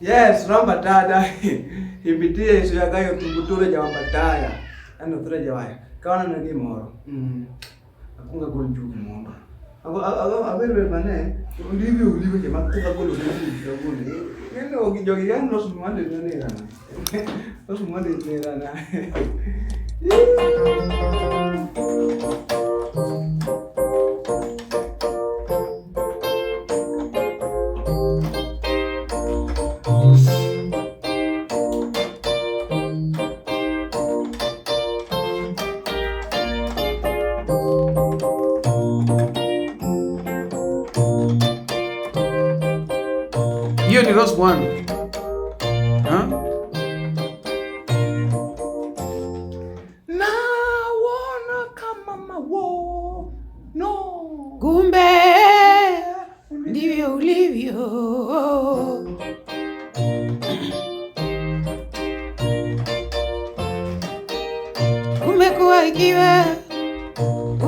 Yes, ramba tada. Ipitie iso yakayo tungutule ja wambataya. Ano tura jawaya. Kawana na ni moro. Akunga gonju mondo. Abere bane, ulive je makuka golo ni jogune. Ngene ogijogi yan no sumande ne rana. No sumande ne rana. Hiyo ni Rose One. Naona kama mawo. No. Kumbe ndivyo ulivyo. Umekuwa ikiwa,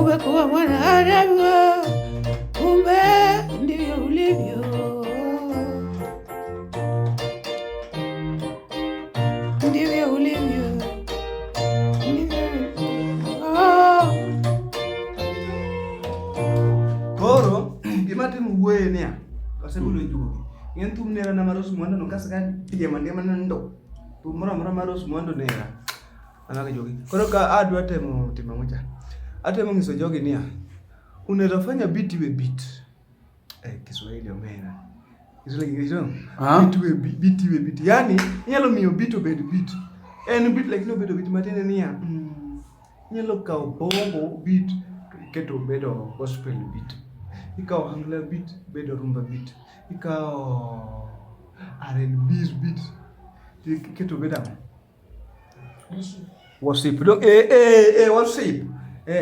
umekuwa mwanadamu. Kumbe ndivyo ulivyo. Ndivyo ulivyo. Koro, gimati muwe niya. Kasebulo njugo. Ngien tum nera na marosu mwando no kasaka pijama ndema nando. Tumora marosu mwando nera. Anaka jogi. Koro ka adu atemo tima moja. Atemo ngiso jogi niya. Unaweza fanya beat iwe beat. Kiswahili omera. Kiswahili kiso. Beat iwe beat. Yani, nyalo miyo beat obed beat. En beat like no bedo beat matene niya. Nyalo kao bongo beat keto bedo gospel beat. Ikao Ohangla beat bedo rumba beat. Ikao R&B beat keto bedo worship. Worship.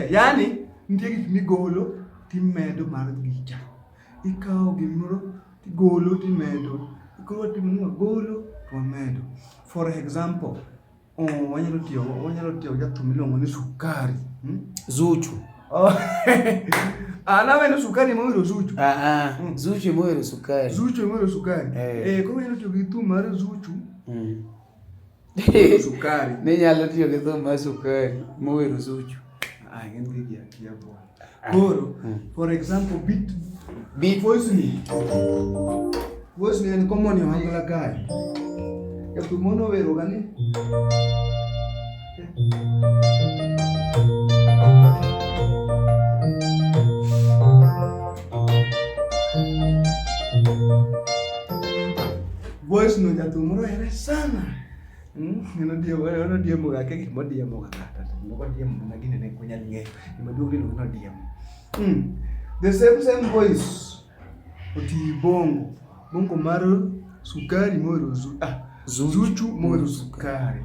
Yani nitie gik migolo timedo mar gicha. Ikao gimoro tigolo timedo. Ikao timno golo to medo. For example, wanyalo tiyo jathum miluongo ni Sukari. Zuchu. Nawe no Sukari moiro Zuchu. Zuchu moiro Sukari. Zuchu moiro Sukari. Koro wanyalo tiyo gi thum mar Zuchu. Sukari. Ne nyalo tiyo gi thum mar Sukari moiro Zuchu. Ng'en gi akia bwa. Koro, for example, beat voice ni en common yo Ohangla kae. Jathum mono wero gani. Voice no jathum moro ere sana. Ng'eno diemo gake gik modiemo kata. Moko diemo na gine ne kunyal ng'eyo. Gimaduong' ni no diemo. The same voice oti bongo mar Sukari moro Zuchu moro Sukari.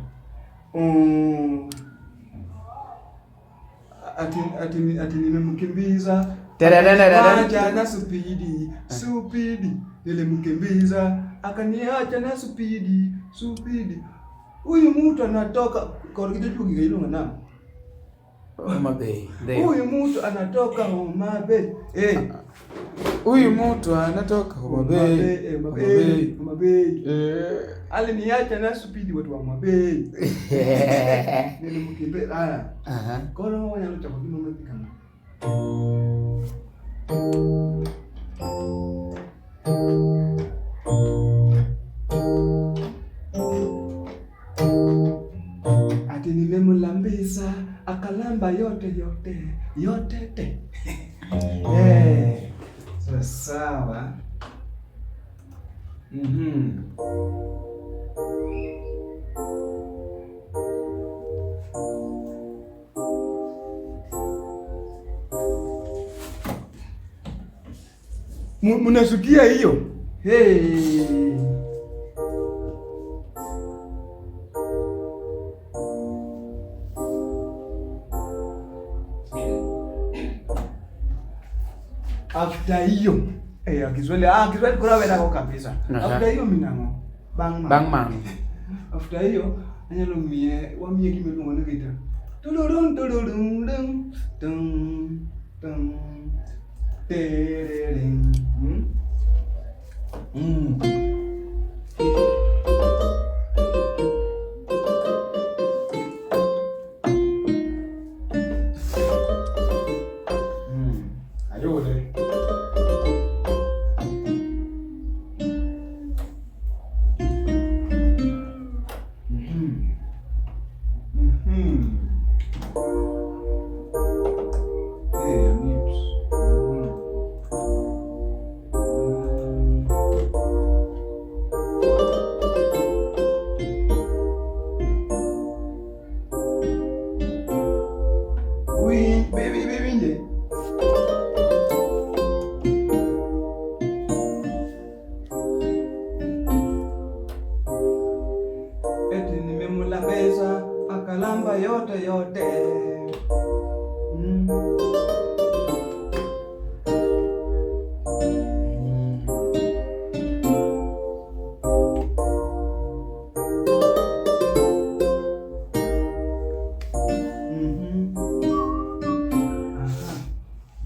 Ati nimemkimbiza acha na supidi nilimkimbiza akaniacha na supidi. Huyu mtu anatoka kwa kitu kingine ngana. Homa Bay. Huyu mtu anatoka Homa Bay. Huyu mtu anatoka Homa Bay. Homa Bay. Aliniacha na supidi watu wa Homa Bay. Nilimkimbiza. Kono wanyalo chapa kimo mepikana. Ati nimemlambisa akalamba yote te. Sawa. Munasikia hiyo? After hiyo Kiswahili kuna wena kwa kabisa. After hiyo minango bang man. After hiyo anyalo wamie kimelungo ne gita. Tulurun terering. yote yote.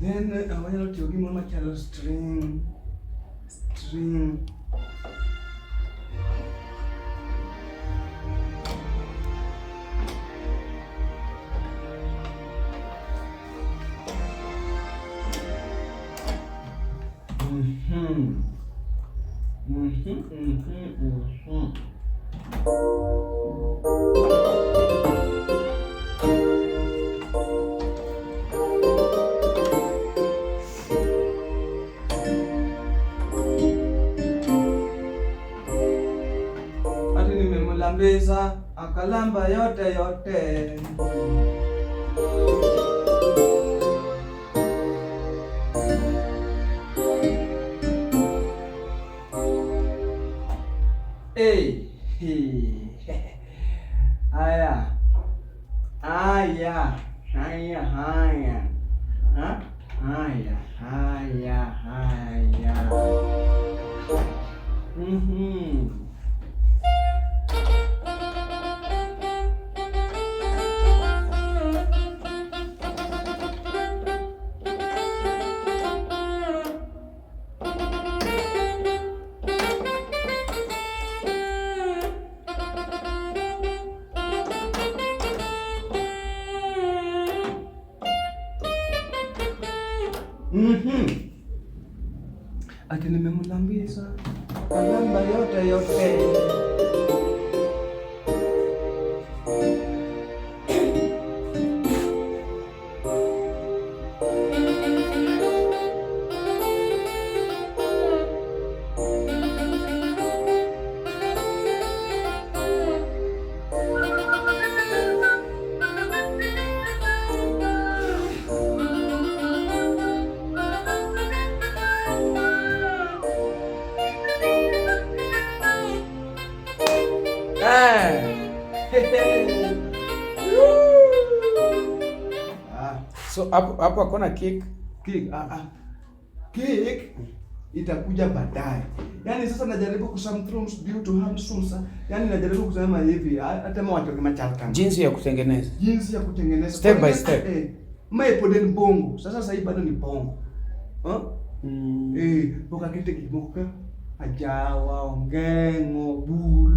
Then I want to give you a string. Ati nimemlambisa akalamba yote yote. Hey. Haya. Haya. Ati nimemlambisa akalamba yote yote. So hapo hakuna kick. Kick itakuja baadaye. Yaani sasa najaribu kusum thrums due to hamstrums. Yaani najaribu kusema hivi hata mwacho kama chalka. Jinsi ya kutengeneza. Step by step. Maipoden bongo. Sasa bado ni bongo. Boka kite kimoka ajawa ongengo bul.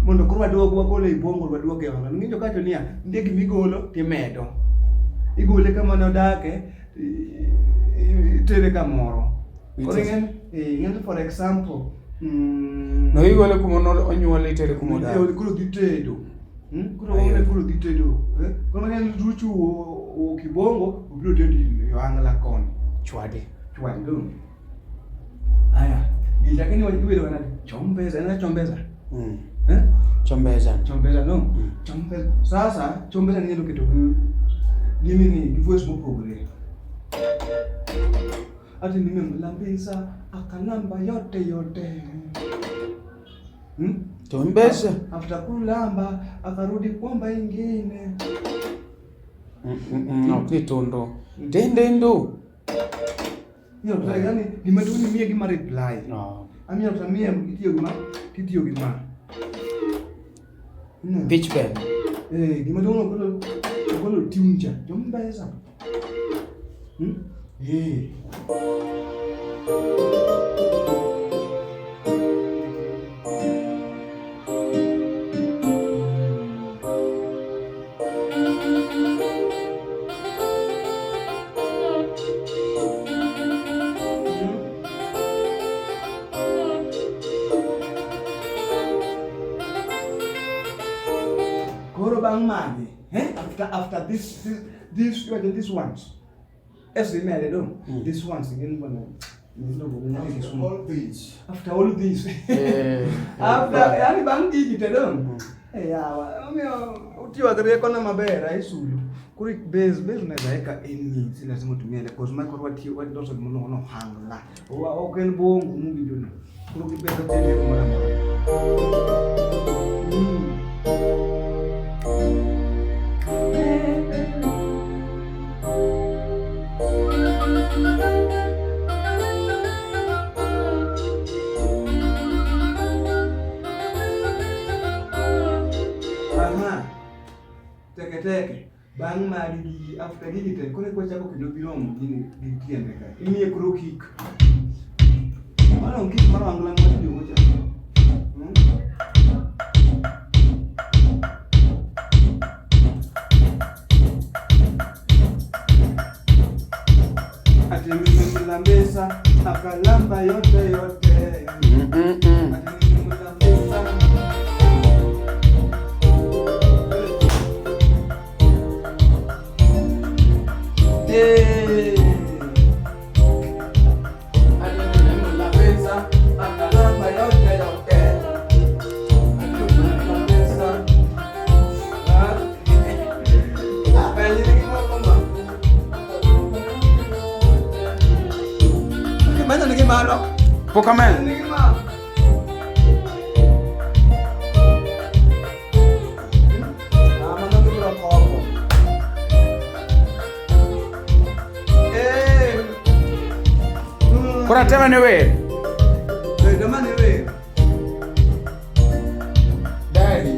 Mondo kurwa dogo wagole ibongo wadwa ke wana. Ninjo kacho nia ndege migolo timedo. Igole kama nodake tere kamoro. Koringen ng'ento for example no igole kumono onyuole tere kumoda. Kuro gitedo. Kuro wone kuro gitedo. Kono ng'en Zuchu o kibongo obiro tedo Ohangla kon. Chwade do. Haya. Lakini wajibu wana chombeza na chombeza. Chombeza no. Chombeza. Sasa chombeza ni ndio kitu. Mimi ni divorce mo progress. Ati nimemlambisa akalamba yote yote. Chombeza. After kulamba akarudi kwamba ingine. Kitondo. Ndendo. Yo, yani nimetuni mie gima reply. Ami atamia kitio gima. Pitch bend. Gima dono kolo tiunja. Chombeza. Bang money, after this ones. As we made it, this ones again after all this. After yani bang digitedon. Utiwa kare kona mabera isulu. Kuri base unaweza weka any si lazima utumie ile cause micro what doesn't know Ohangla. Oken bongo mungi ndio. Kuri base tele kwa mara. teke. Bang mari after gigi te kone kwa chako kendo biro mgini gitiende ka. Imiye kuro kick. Mano kick mano Ohangla ngwa ndio ngoja. Atimimila mesa akalamba yote. Atimimila mesa. Pokamen. Kura tema ni we. Tema ni we. Daddy.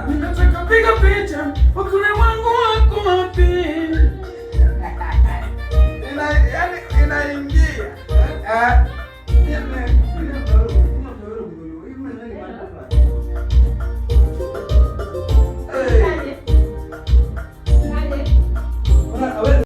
Ninataka piga picha, wakule wangu